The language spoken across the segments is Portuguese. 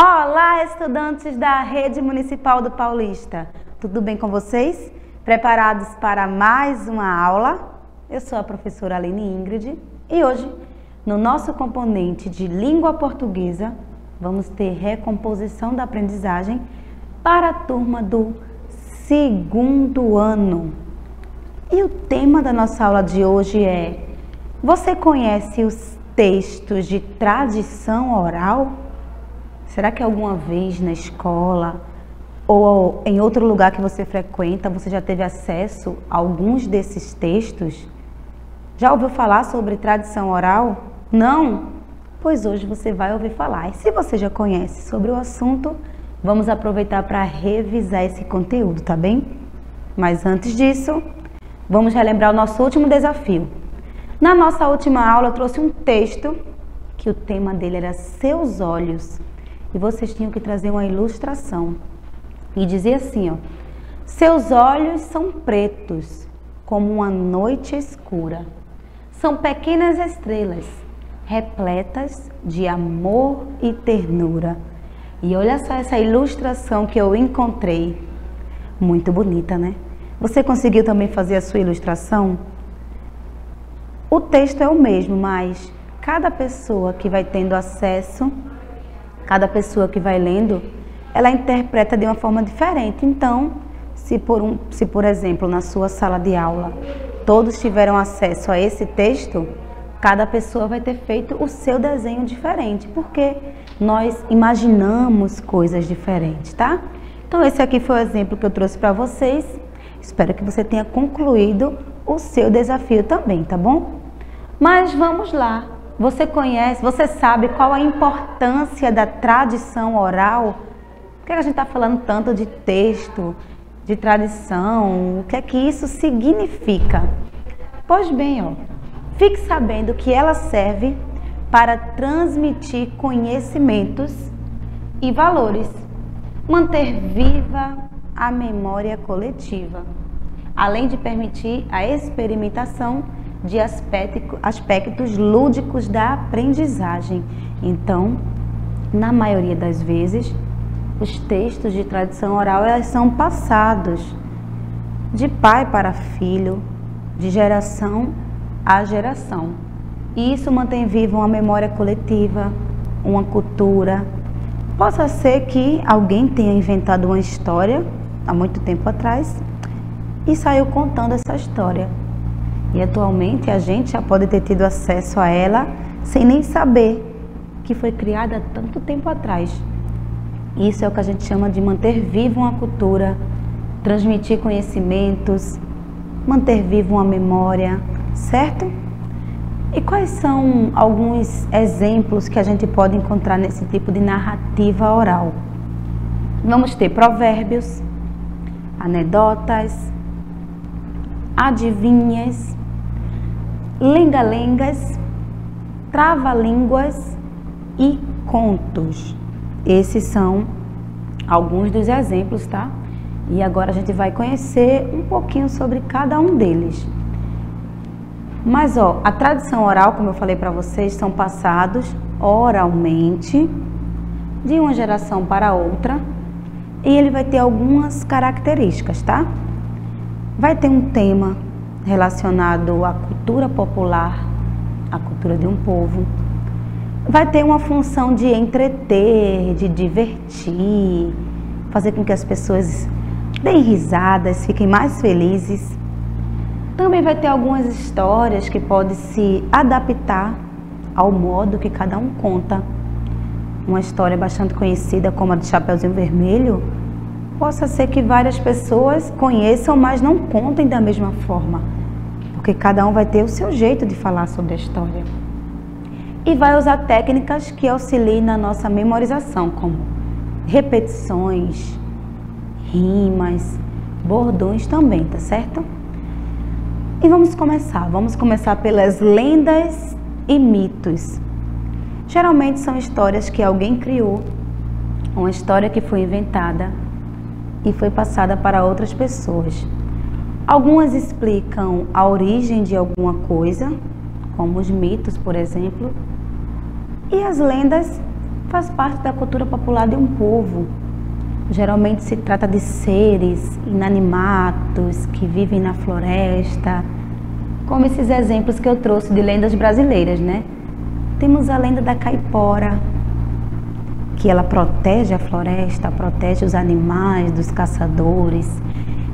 Olá, estudantes da Rede Municipal do Paulista. Tudo bem com vocês? Preparados para mais uma aula? Eu sou a professora Aline Ingrid e hoje, no nosso componente de língua portuguesa, vamos ter recomposição da aprendizagem para a turma do segundo ano. E o tema da nossa aula de hoje é: você conhece os textos de tradição oral? Será que alguma vez na escola ou em outro lugar que você frequenta, você já teve acesso a alguns desses textos? Já ouviu falar sobre tradição oral? Não? Pois hoje você vai ouvir falar. E se você já conhece sobre o assunto, vamos aproveitar para revisar esse conteúdo, tá bem? Mas antes disso, vamos relembrar o nosso último desafio. Na nossa última aula eu trouxe um texto que o tema dele era Seus Olhos. E vocês tinham que trazer uma ilustração. E dizia assim, ó: seus olhos são pretos, como uma noite escura. São pequenas estrelas, repletas de amor e ternura. E olha só essa ilustração que eu encontrei. Muito bonita, né? Você conseguiu também fazer a sua ilustração? O texto é o mesmo, mas cada pessoa que vai tendo acesso, cada pessoa que vai lendo, ela interpreta de uma forma diferente. Então, se por exemplo, na sua sala de aula, todos tiveram acesso a esse texto, cada pessoa vai ter feito o seu desenho diferente, porque nós imaginamos coisas diferentes, tá? Então, esse aqui foi o exemplo que eu trouxe para vocês. Espero que você tenha concluído o seu desafio também, tá bom? Mas vamos lá. Você conhece, você sabe qual a importância da tradição oral? Por que a gente está falando tanto de texto, de tradição? O que é que isso significa? Pois bem, ó, fique sabendo que ela serve para transmitir conhecimentos e valores, manter viva a memória coletiva, além de permitir a experimentação de aspectos lúdicos da aprendizagem. Então, na maioria das vezes, os textos de tradição oral elas são passados de pai para filho, de geração a geração. E isso mantém viva uma memória coletiva, uma cultura. Possa ser que alguém tenha inventado uma história há muito tempo atrás e saiu contando essa história. E atualmente a gente já pode ter tido acesso a ela sem nem saber que foi criada há tanto tempo atrás. Isso é o que a gente chama de manter viva uma cultura, transmitir conhecimentos, manter viva uma memória, certo? E quais são alguns exemplos que a gente pode encontrar nesse tipo de narrativa oral? Vamos ter provérbios, anedotas, adivinhas, lenga-lengas, trava-línguas e contos. Esses são alguns dos exemplos, tá? E agora a gente vai conhecer um pouquinho sobre cada um deles. Mas, ó, a tradição oral, como eu falei para vocês, são passados oralmente de uma geração para outra e ele vai ter algumas características, tá? Vai ter um tema relacionado à cultura popular, à cultura de um povo. Vai ter uma função de entreter, de divertir, fazer com que as pessoas deem risadas, fiquem mais felizes. Também vai ter algumas histórias que podem se adaptar ao modo que cada um conta. Uma história bastante conhecida, como a de Chapeuzinho Vermelho, possa ser que várias pessoas conheçam, mas não contem da mesma forma, porque cada um vai ter o seu jeito de falar sobre a história. E vai usar técnicas que auxiliem na nossa memorização, como repetições, rimas, bordões também, tá certo? E vamos começar pelas lendas e mitos. Geralmente são histórias que alguém criou, uma história que foi inventada e foi passada para outras pessoas. Algumas explicam a origem de alguma coisa, como os mitos, por exemplo, e as lendas faz parte da cultura popular de um povo. Geralmente se trata de seres inanimados que vivem na floresta, como esses exemplos que eu trouxe de lendas brasileiras, né? Temos a lenda da caipora, que ela protege a floresta, protege os animais dos caçadores,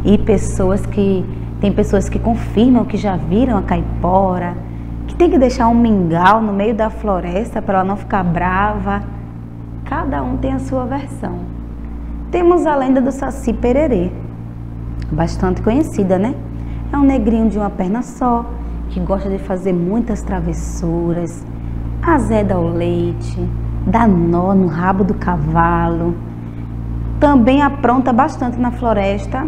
e tem pessoas que confirmam que já viram a caipora, que tem que deixar um mingau no meio da floresta para ela não ficar brava. Cada um tem a sua versão. Temos a lenda do Saci Pererê, bastante conhecida, né? É um negrinho de uma perna só, que gosta de fazer muitas travessuras, azeda o leite, dá nó no rabo do cavalo, também apronta bastante na floresta,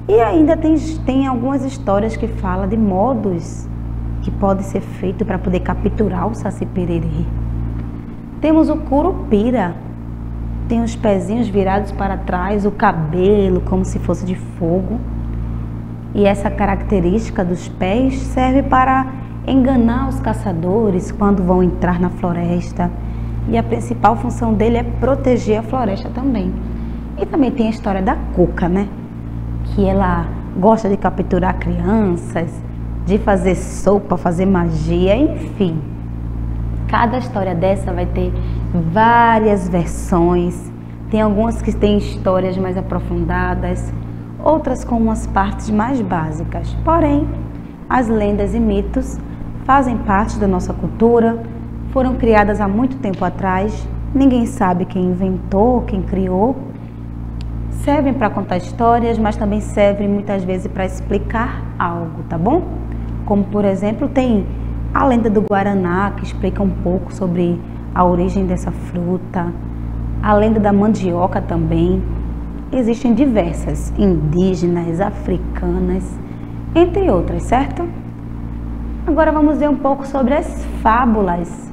e ainda tem algumas histórias que falam de modos que pode ser feito para poder capturar o Saci Pererê. Temos o Curupira, tem os pezinhos virados para trás, o cabelo como se fosse de fogo, e essa característica dos pés serve para enganar os caçadores quando vão entrar na floresta, e a principal função dele é proteger a floresta também. E também tem a história da Cuca, né? Que ela gosta de capturar crianças, de fazer sopa, fazer magia, enfim. Cada história dessa vai ter várias versões. Tem algumas que têm histórias mais aprofundadas, outras com umas partes mais básicas. Porém, as lendas e mitos fazem parte da nossa cultura, foram criadas há muito tempo atrás, ninguém sabe quem inventou, quem criou. Servem para contar histórias, mas também servem muitas vezes para explicar algo, tá bom? Como, por exemplo, tem a lenda do Guaraná, que explica um pouco sobre a origem dessa fruta. A lenda da mandioca também. Existem diversas, indígenas, africanas, entre outras, certo? Agora vamos ver um pouco sobre as fábulas.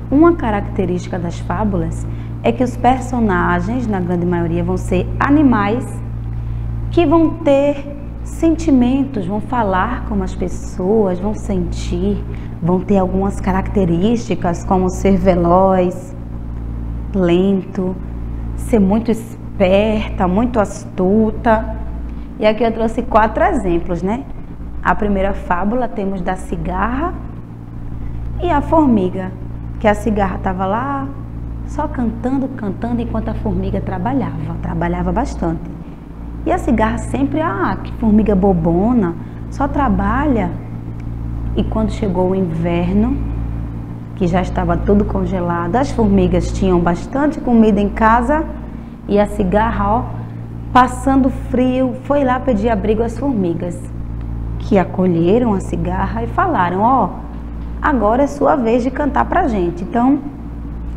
Uma característica das fábulas é que os personagens, na grande maioria, vão ser animais que vão ter sentimentos, vão falar como as pessoas, vão sentir, vão ter algumas características como ser veloz, lento, ser muito esperta, muito astuta. E aqui eu trouxe 4 exemplos, né? A primeira fábula temos da cigarra e a formiga, que a cigarra estava lá só cantando enquanto a formiga trabalhava bastante. E a cigarra sempre, que formiga bobona, só trabalha. E quando chegou o inverno, que já estava tudo congelado, as formigas tinham bastante comida em casa e a cigarra, passando frio, foi lá pedir abrigo às formigas, que acolheram a cigarra e falaram: agora é sua vez de cantar pra gente. Então,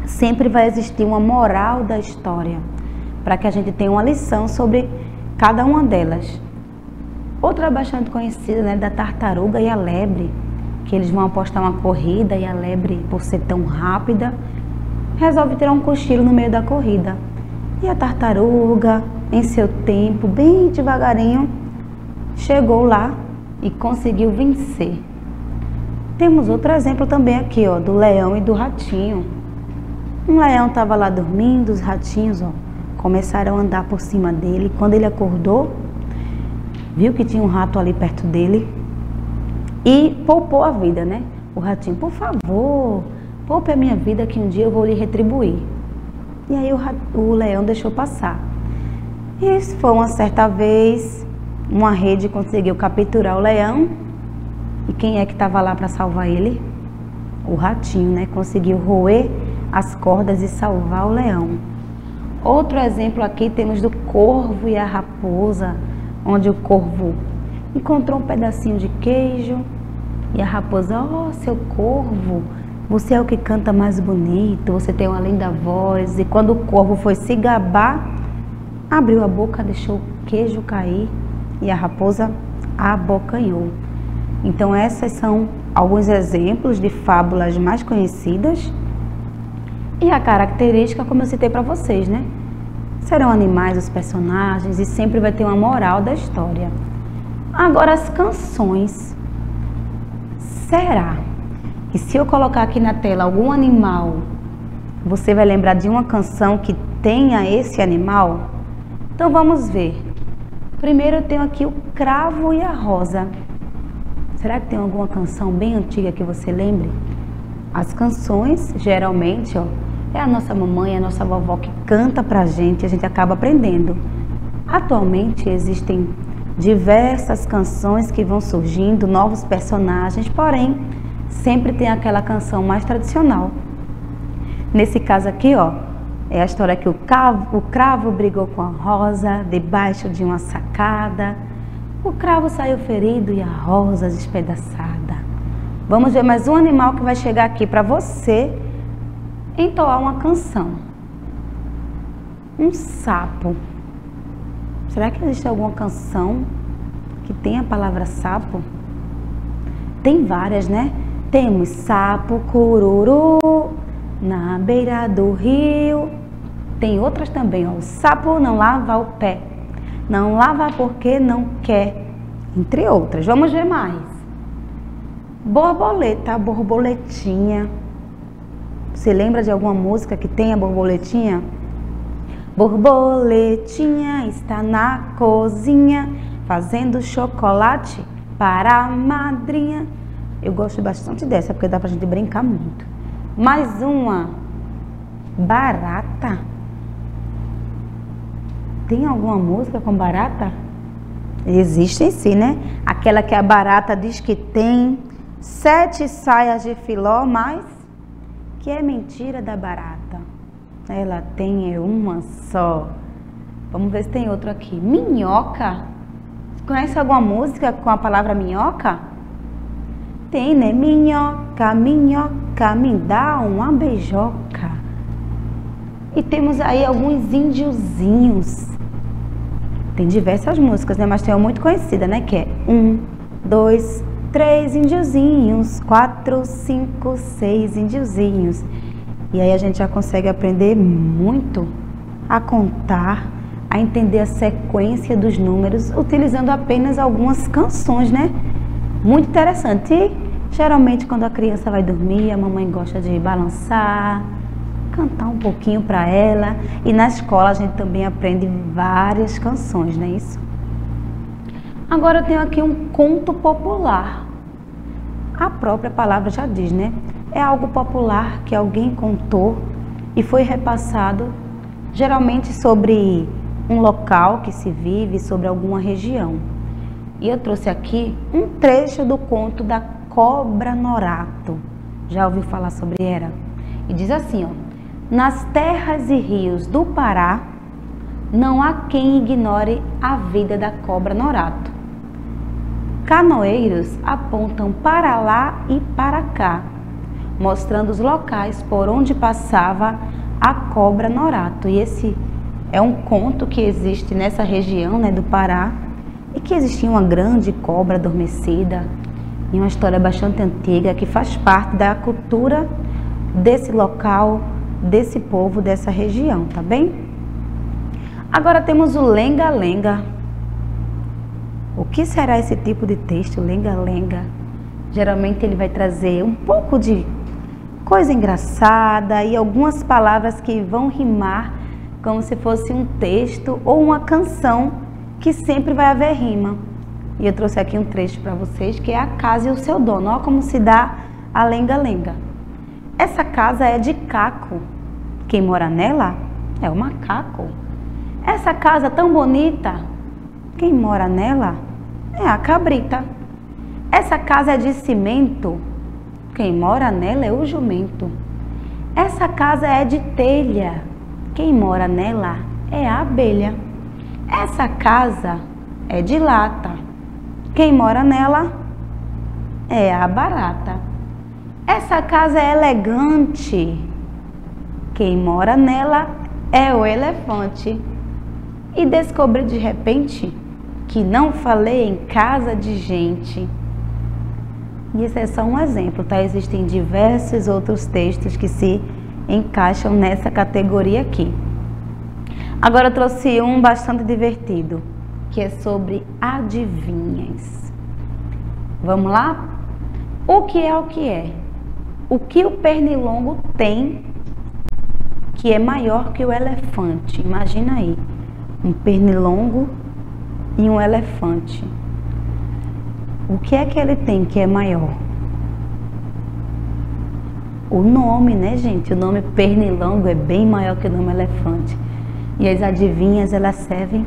sempre vai existir uma moral da história, para que a gente tenha uma lição sobre cada uma delas. Outra bastante conhecida, né, da tartaruga e a lebre, que eles vão apostar uma corrida e a lebre, por ser tão rápida, resolve tirar um cochilo no meio da corrida. E a tartaruga, em seu tempo, bem devagarinho, chegou lá e conseguiu vencer. Temos outro exemplo também aqui, do leão e do ratinho. Um leão estava lá dormindo, os ratinhos, começaram a andar por cima dele. Quando ele acordou, viu que tinha um rato ali perto dele e poupou a vida, né? O ratinho: por favor, poupe a minha vida que um dia eu vou lhe retribuir. E aí o leão deixou passar. E foi uma certa vez, uma rede conseguiu capturar o leão. E quem é que estava lá para salvar ele? O ratinho, né? Conseguiu roer as cordas e salvar o leão. Outro exemplo aqui temos do corvo e a raposa, onde o corvo encontrou um pedacinho de queijo e a raposa: seu corvo, você é o que canta mais bonito, você tem uma linda voz. E quando o corvo foi se gabar, abriu a boca, deixou o queijo cair e a raposa abocanhou. Então esses são alguns exemplos de fábulas mais conhecidas. E a característica, como eu citei para vocês, né? Serão animais os personagens e sempre vai ter uma moral da história. Agora, as canções. Será que se eu colocar aqui na tela algum animal Você vai lembrar de uma canção que tenha esse animal? Então vamos ver. Primeiro eu tenho aqui o cravo e a rosa. Será que tem alguma canção bem antiga que você lembre? As canções, geralmente, é a nossa mamãe, a nossa vovó que canta pra gente e a gente acaba aprendendo. Atualmente existem diversas canções que vão surgindo, novos personagens, porém, sempre tem aquela canção mais tradicional. Nesse caso aqui, é a história que o cravo brigou com a rosa debaixo de uma sacada. O cravo saiu ferido e a rosa despedaçada. Vamos ver mais um animal que vai chegar aqui para você entoar uma canção. Um sapo. Será que existe alguma canção que tenha a palavra sapo? Tem várias, né? Temos sapo cururu na beira do rio. Tem outras também, o sapo não lava o pé, não lava porque não quer, entre outras. Vamos ver mais. Borboleta, borboletinha. Você lembra de alguma música que tenha borboletinha? Borboletinha está na cozinha fazendo chocolate para a madrinha. Eu gosto bastante dessa porque dá pra gente brincar muito. Mais uma. Barata. Tem alguma música com barata? Existem sim, né? Aquela que a barata diz que tem 7 saias de filó, mas que é mentira da barata. Ela tem uma só. Vamos ver se tem outro aqui. Minhoca. Conhece alguma música com a palavra minhoca? Tem, né? Minhoca, minhoca, me dá uma beijoca. E temos aí alguns índiozinhos. Tem diversas músicas, né? Mas tem uma muito conhecida, né? Que é 1, 2, 3 índiozinhos, 4, 5, 6 índiozinhos. E aí a gente já consegue aprender muito a contar, a entender a sequência dos números, utilizando apenas algumas canções, né? Muito interessante. E geralmente quando a criança vai dormir, a mamãe gosta de balançar, cantar um pouquinho para ela. E na escola a gente também aprende várias canções, não é isso? Agora eu tenho aqui um conto popular. A própria palavra já diz, né? É algo popular que alguém contou e foi repassado, geralmente sobre um local que se vive, sobre alguma região. E eu trouxe aqui um trecho do conto da Cobra Norato. Já ouviu falar sobre ela? E diz assim, nas terras e rios do Pará, não há quem ignore a vida da Cobra Norato. Canoeiros apontam para lá e para cá, mostrando os locais por onde passava a Cobra Norato. E esse é um conto que existe nessa região, né, do Pará, e que existia uma grande cobra adormecida, e uma história bastante antiga que faz parte da cultura desse local, desse povo, dessa região, tá bem? Agora temos o lenga-lenga. O que será esse tipo de texto, lenga-lenga? Geralmente ele vai trazer um pouco de coisa engraçada e algumas palavras que vão rimar como se fosse um texto ou uma canção que sempre vai haver rima. E eu trouxe aqui um trecho para vocês que é a casa e o seu dono. Olha como se dá a lenga-lenga. Essa casa é de caco. Quem mora nela é o macaco. Essa casa tão bonita, quem mora nela é a cabrita. Essa casa é de cimento, quem mora nela é o jumento. Essa casa é de telha, quem mora nela é a abelha. Essa casa é de lata, quem mora nela é a barata. Essa casa é elegante, quem mora nela é o elefante. E descobri de repente que não falei em casa de gente. E esse é só um exemplo, tá? Existem diversos outros textos que se encaixam nessa categoria aqui. Agora eu trouxe um bastante divertido, que é sobre adivinhas. Vamos lá? O que é o que é? O que o pernilongo tem que é maior que o elefante? Imagina aí, um pernilongo e um elefante. O que é que ele tem que é maior? O nome, né, gente? O nome pernilongo é bem maior que o nome elefante. E as adivinhas, elas servem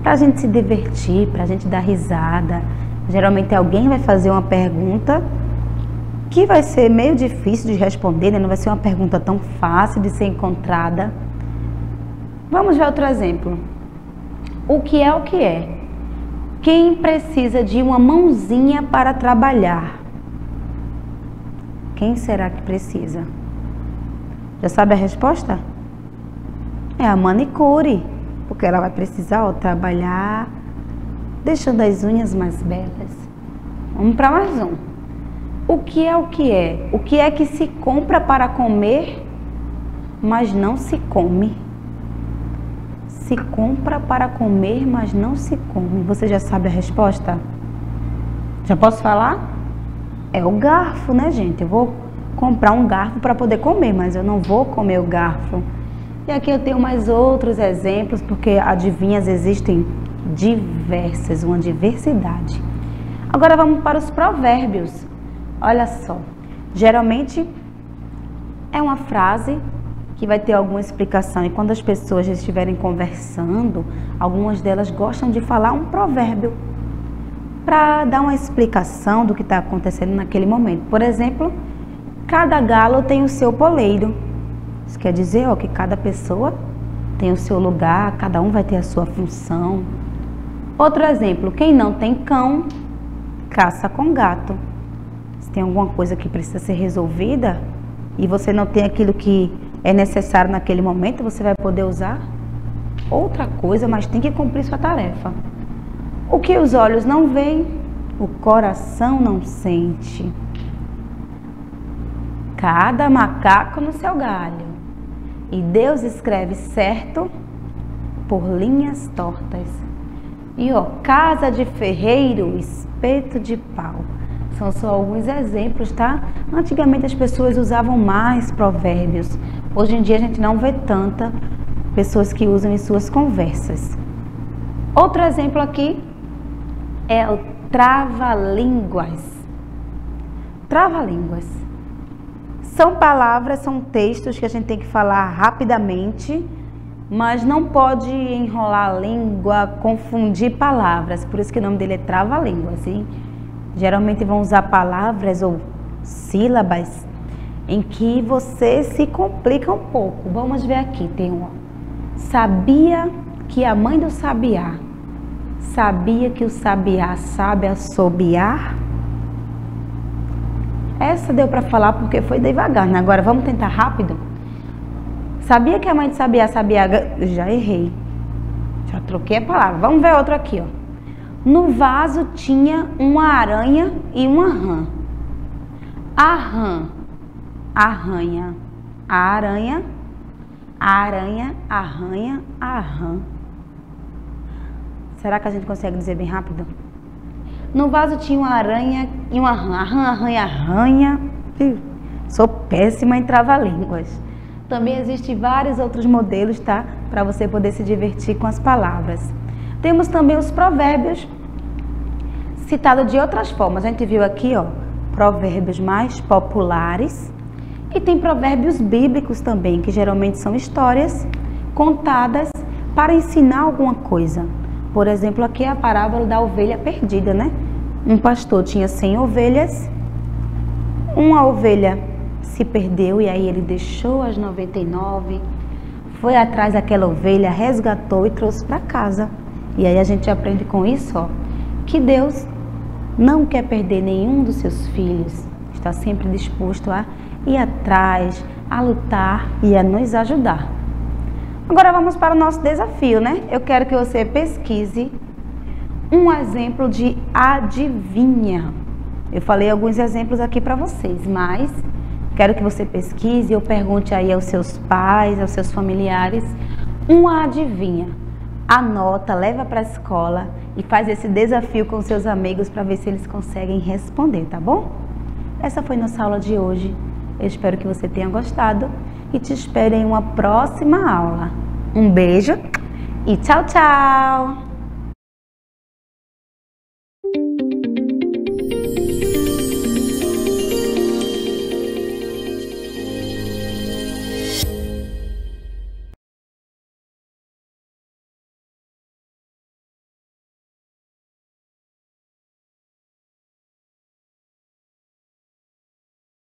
pra gente se divertir, pra gente dar risada. Geralmente alguém vai fazer uma pergunta que vai ser meio difícil de responder, né? Não vai ser uma pergunta tão fácil de ser encontrada. Vamos ver outro exemplo. O que é o que é? Quem precisa de uma mãozinha para trabalhar? Quem será que precisa? Já sabe a resposta? É a manicure, porque ela vai precisar, ó, trabalhar, deixando as unhas mais belas. Vamos para mais um. O que é o que é? O que é que se compra para comer, mas não se come? Se compra para comer, mas não se come. Você já sabe a resposta? Já posso falar? É o garfo, né, gente? Eu vou comprar um garfo para poder comer, mas eu não vou comer o garfo. E aqui eu tenho mais outros exemplos, porque adivinhas existem diversas, uma diversidade. Agora vamos para os provérbios. Olha só, geralmente é uma frase que vai ter alguma explicação, e quando as pessoas estiverem conversando, algumas delas gostam de falar um provérbio para dar uma explicação do que está acontecendo naquele momento. Por exemplo, cada galo tem o seu poleiro. Isso quer dizer, ó, que cada pessoa tem o seu lugar, cada um vai ter a sua função. Outro exemplo, quem não tem cão, caça com gato. Se tem alguma coisa que precisa ser resolvida e você não tem aquilo que é necessário naquele momento, você vai poder usar outra coisa, mas tem que cumprir sua tarefa. O que os olhos não veem, o coração não sente. Cada macaco no seu galho. E Deus escreve certo por linhas tortas. E ó, casa de ferreiro, espeto de pau. São só alguns exemplos, tá? Antigamente as pessoas usavam mais provérbios. Hoje em dia a gente não vê tanta pessoas que usam em suas conversas. Outro exemplo aqui é o trava-línguas. Trava-línguas. São palavras, são textos que a gente tem que falar rapidamente, mas não pode enrolar a língua, confundir palavras. Por isso que o nome dele é trava-línguas. E geralmente vão usar palavras ou sílabas em que você se complica um pouco. Vamos ver aqui, tem um. Sabia que a mãe do sabiá sabia que o sabiá sabe assobiar? Essa deu para falar porque foi devagar, né? Agora vamos tentar rápido. Sabia que a mãe do sabiá sabia... Já errei. Já troquei a palavra. Vamos ver outro aqui, ó. No vaso tinha uma aranha e uma rã. A rã, arranha. A aranha, arranha, a rã. Será que a gente consegue dizer bem rápido? No vaso tinha uma aranha e uma rã. A rã, arranha, arranha. Sou péssima em trava-línguas. Também existem vários outros modelos, tá? Para você poder se divertir com as palavras. Temos também os provérbios, citados de outras formas. A gente viu aqui, ó, provérbios mais populares. E tem provérbios bíblicos também, que geralmente são histórias contadas para ensinar alguma coisa. Por exemplo, aqui é a parábola da ovelha perdida, né? Um pastor tinha 100 ovelhas, uma ovelha se perdeu e aí ele deixou as 99, foi atrás daquela ovelha, resgatou e trouxe para casa. E aí a gente aprende com isso, ó, que Deus não quer perder nenhum dos seus filhos, está sempre disposto a ir atrás, a lutar e a nos ajudar. Agora vamos para o nosso desafio, né? Eu quero que você pesquise um exemplo de adivinha. Eu falei alguns exemplos aqui para vocês, mas quero que você pesquise ou pergunte aí aos seus pais, aos seus familiares, uma adivinha. Anota, leva para a escola e faz esse desafio com seus amigos para ver se eles conseguem responder, tá bom? Essa foi nossa aula de hoje. Eu espero que você tenha gostado e te espero em uma próxima aula. Um beijo e tchau, tchau!